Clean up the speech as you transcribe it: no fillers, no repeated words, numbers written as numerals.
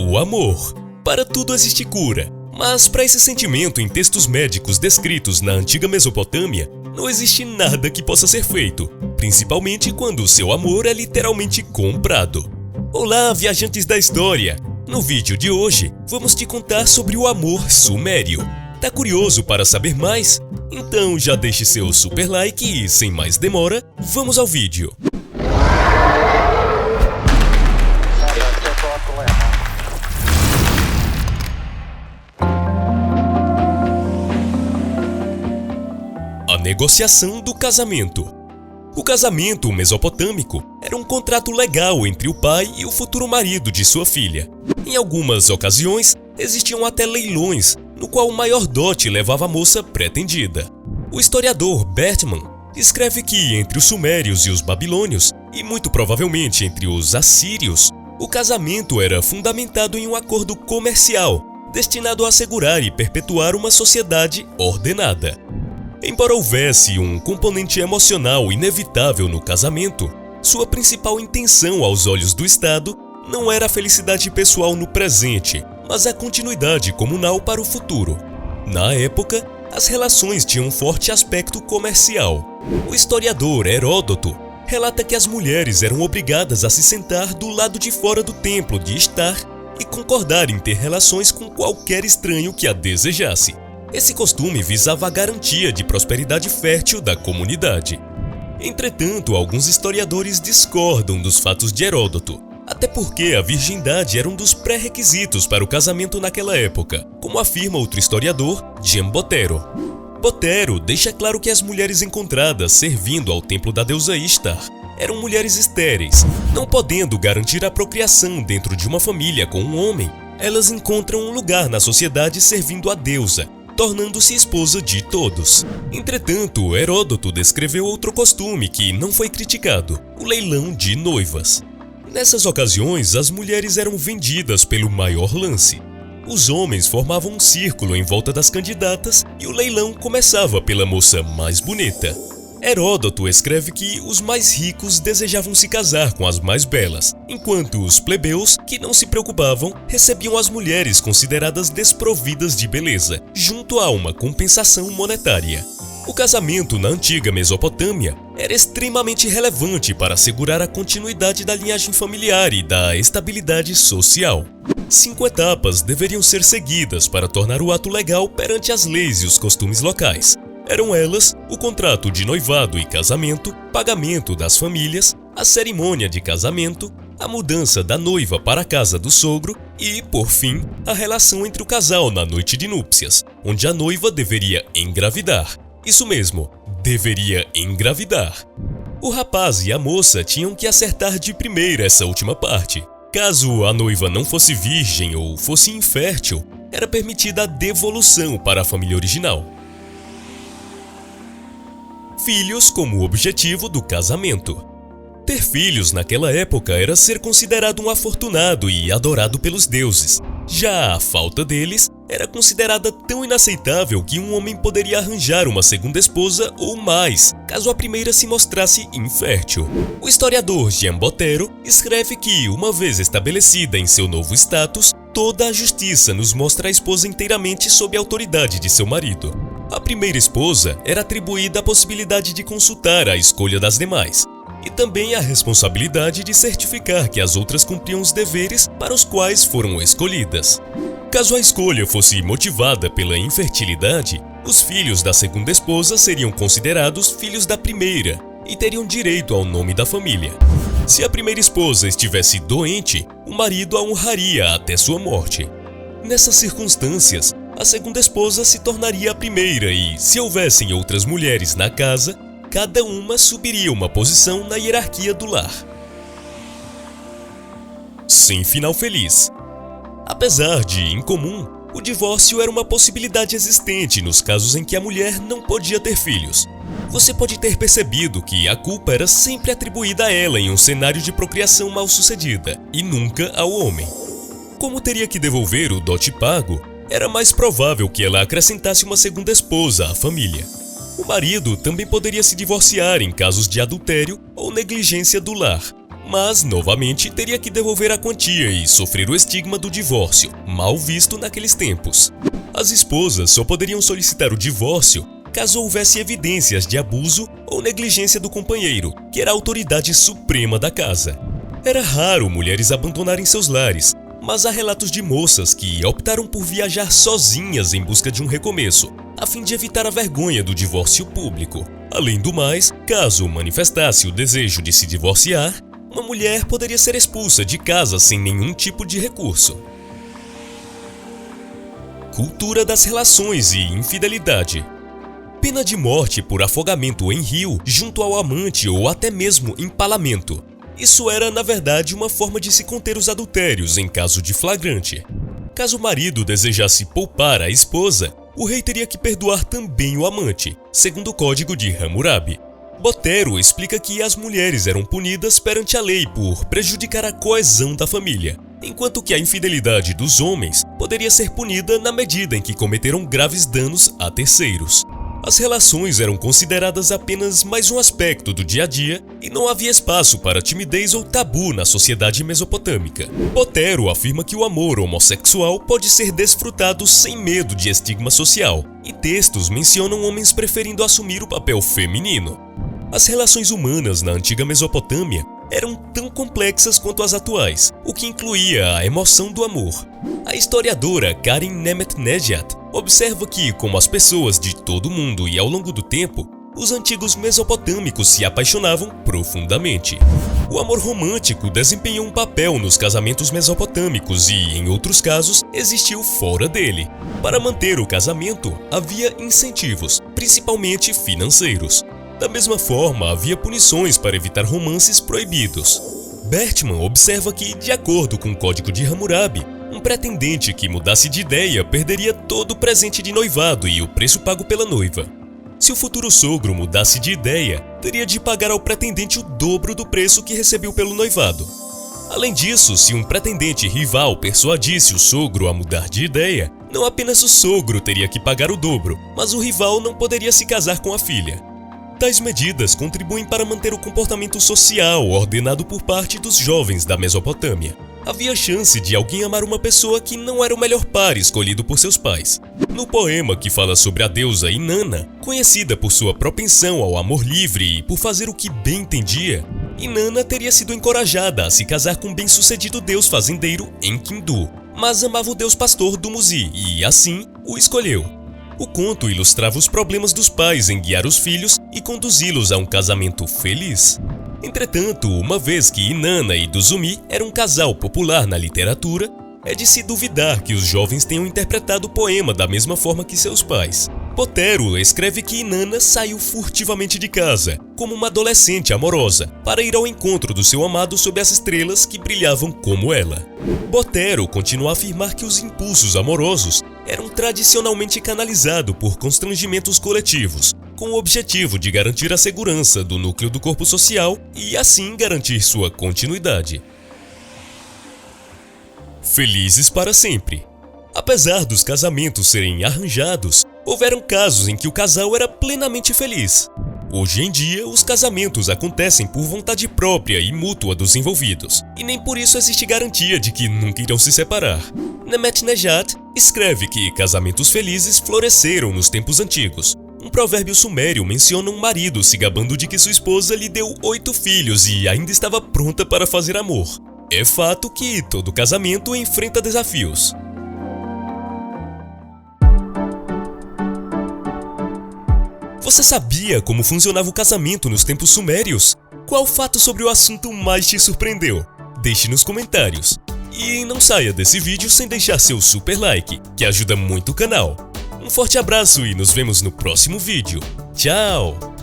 O amor. Para tudo existe cura, mas para esse sentimento em textos médicos descritos na antiga Mesopotâmia, não existe nada que possa ser feito, principalmente quando o seu amor é literalmente comprado. Olá, viajantes da história! No vídeo de hoje, vamos te contar sobre o amor sumério. Tá curioso para saber mais? Então já deixe seu super like e, sem mais demora, vamos ao vídeo. A negociação do casamento. O casamento mesopotâmico era um contrato legal entre o pai e o futuro marido de sua filha. Em algumas ocasiões, existiam até leilões, no qual o maior dote levava a moça pretendida. O historiador Bertman escreve que entre os sumérios e os babilônios, e muito provavelmente entre os assírios, o casamento era fundamentado em um acordo comercial, destinado a assegurar e perpetuar uma sociedade ordenada. Embora houvesse um componente emocional inevitável no casamento, sua principal intenção aos olhos do Estado não era a felicidade pessoal no presente, mas a continuidade comunal para o futuro. Na época, as relações tinham um forte aspecto comercial. O historiador Heródoto relata que as mulheres eram obrigadas a se sentar do lado de fora do templo de Ishtar e concordar em ter relações com qualquer estranho que a desejasse. Esse costume visava a garantia de prosperidade fértil da comunidade. Entretanto, alguns historiadores discordam dos fatos de Heródoto, até porque a virgindade era um dos pré-requisitos para o casamento naquela época, como afirma outro historiador, Giambotero. Botero deixa claro que as mulheres encontradas servindo ao templo da deusa Ishtar eram mulheres estéreis, não podendo garantir a procriação dentro de uma família com um homem. Elas encontram um lugar na sociedade servindo a deusa, tornando-se esposa de todos. Entretanto, Heródoto descreveu outro costume que não foi criticado, o leilão de noivas. Nessas ocasiões, as mulheres eram vendidas pelo maior lance. Os homens formavam um círculo em volta das candidatas e o leilão começava pela moça mais bonita. Heródoto escreve que os mais ricos desejavam se casar com as mais belas, enquanto os plebeus, que não se preocupavam, recebiam as mulheres consideradas desprovidas de beleza, junto a uma compensação monetária. O casamento na antiga Mesopotâmia era extremamente relevante para assegurar a continuidade da linhagem familiar e da estabilidade social. 5 etapas deveriam ser seguidas para tornar o ato legal perante as leis e os costumes locais. Eram elas o contrato de noivado e casamento, pagamento das famílias, a cerimônia de casamento, a mudança da noiva para a casa do sogro e, por fim, a relação entre o casal na noite de núpcias, onde a noiva deveria engravidar. Isso mesmo, deveria engravidar. O rapaz e a moça tinham que acertar de primeira essa última parte. Caso a noiva não fosse virgem ou fosse infértil, era permitida a devolução para a família original. Filhos como objetivo do casamento. Ter filhos naquela época era ser considerado um afortunado e adorado pelos deuses. Já a falta deles era considerada tão inaceitável que um homem poderia arranjar uma segunda esposa ou mais, caso a primeira se mostrasse infértil. O historiador Giambotero escreve que, uma vez estabelecida em seu novo status, toda a justiça nos mostra a esposa inteiramente sob a autoridade de seu marido. A primeira esposa era atribuída a possibilidade de consultar a escolha das demais, e também a responsabilidade de certificar que as outras cumpriam os deveres para os quais foram escolhidas. Caso a escolha fosse motivada pela infertilidade, os filhos da segunda esposa seriam considerados filhos da primeira e teriam direito ao nome da família. Se a primeira esposa estivesse doente, o marido a honraria até sua morte. Nessas circunstâncias, a segunda esposa se tornaria a primeira e, se houvessem outras mulheres na casa, cada uma subiria uma posição na hierarquia do lar. Sem final feliz. Apesar de incomum, o divórcio era uma possibilidade existente nos casos em que a mulher não podia ter filhos. Você pode ter percebido que a culpa era sempre atribuída a ela em um cenário de procriação mal-sucedida, e nunca ao homem. Como teria que devolver o dote pago, era mais provável que ela acrescentasse uma segunda esposa à família. O marido também poderia se divorciar em casos de adultério ou negligência do lar, mas, novamente, teria que devolver a quantia e sofrer o estigma do divórcio, mal visto naqueles tempos. As esposas só poderiam solicitar o divórcio caso houvesse evidências de abuso ou negligência do companheiro, que era a autoridade suprema da casa. Era raro mulheres abandonarem seus lares, mas há relatos de moças que optaram por viajar sozinhas em busca de um recomeço, a fim de evitar a vergonha do divórcio público. Além do mais, caso manifestasse o desejo de se divorciar, uma mulher poderia ser expulsa de casa sem nenhum tipo de recurso. Cultura das relações e infidelidade. Pena de morte por afogamento em rio junto ao amante ou até mesmo empalamento. Isso era, na verdade, uma forma de se conter os adultérios em caso de flagrante. Caso o marido desejasse poupar a esposa, o rei teria que perdoar também o amante, segundo o Código de Hammurabi. Botero explica que as mulheres eram punidas perante a lei por prejudicar a coesão da família, enquanto que a infidelidade dos homens poderia ser punida na medida em que cometeram graves danos a terceiros. As relações eram consideradas apenas mais um aspecto do dia a dia e não havia espaço para timidez ou tabu na sociedade mesopotâmica. Botero afirma que o amor homossexual pode ser desfrutado sem medo de estigma social, e textos mencionam homens preferindo assumir o papel feminino. As relações humanas na antiga Mesopotâmia eram tão complexas quanto as atuais, o que incluía a emoção do amor. A historiadora Karen Nemet-Negiat observa que, como as pessoas de todo o mundo e ao longo do tempo, os antigos mesopotâmicos se apaixonavam profundamente. O amor romântico desempenhou um papel nos casamentos mesopotâmicos e, em outros casos, existiu fora dele. Para manter o casamento, havia incentivos, principalmente financeiros. Da mesma forma, havia punições para evitar romances proibidos. Bertman observa que, de acordo com o Código de Hammurabi, um pretendente que mudasse de ideia perderia todo o presente de noivado e o preço pago pela noiva. Se o futuro sogro mudasse de ideia, teria de pagar ao pretendente o dobro do preço que recebeu pelo noivado. Além disso, se um pretendente rival persuadisse o sogro a mudar de ideia, não apenas o sogro teria que pagar o dobro, mas o rival não poderia se casar com a filha. Tais medidas contribuem para manter o comportamento social ordenado por parte dos jovens da Mesopotâmia. Havia chance de alguém amar uma pessoa que não era o melhor par escolhido por seus pais. No poema que fala sobre a deusa Inanna, conhecida por sua propensão ao amor livre e por fazer o que bem entendia, Inanna teria sido encorajada a se casar com o bem-sucedido deus fazendeiro Enkidu, mas amava o deus pastor Dumuzi e, assim, o escolheu. O conto ilustrava os problemas dos pais em guiar os filhos e conduzi-los a um casamento feliz. Entretanto, uma vez que Inanna e Duzumi eram um casal popular na literatura, é de se duvidar que os jovens tenham interpretado o poema da mesma forma que seus pais. Botero escreve que Inanna saiu furtivamente de casa, como uma adolescente amorosa, para ir ao encontro do seu amado sob as estrelas que brilhavam como ela. Botero continua a afirmar que os impulsos amorosos eram tradicionalmente canalizados por constrangimentos coletivos, com o objetivo de garantir a segurança do núcleo do corpo social e, assim, garantir sua continuidade. Felizes para sempre. Apesar dos casamentos serem arranjados, houveram casos em que o casal era plenamente feliz. Hoje em dia, os casamentos acontecem por vontade própria e mútua dos envolvidos, e nem por isso existe garantia de que nunca irão se separar. Nemet-Negiat escreve que casamentos felizes floresceram nos tempos antigos. Um provérbio sumério menciona um marido se gabando de que sua esposa lhe deu 8 filhos e ainda estava pronta para fazer amor. É fato que todo casamento enfrenta desafios. Você sabia como funcionava o casamento nos tempos sumérios? Qual fato sobre o assunto mais te surpreendeu? Deixe nos comentários. E não saia desse vídeo sem deixar seu super like, que ajuda muito o canal. Um forte abraço e nos vemos no próximo vídeo. Tchau!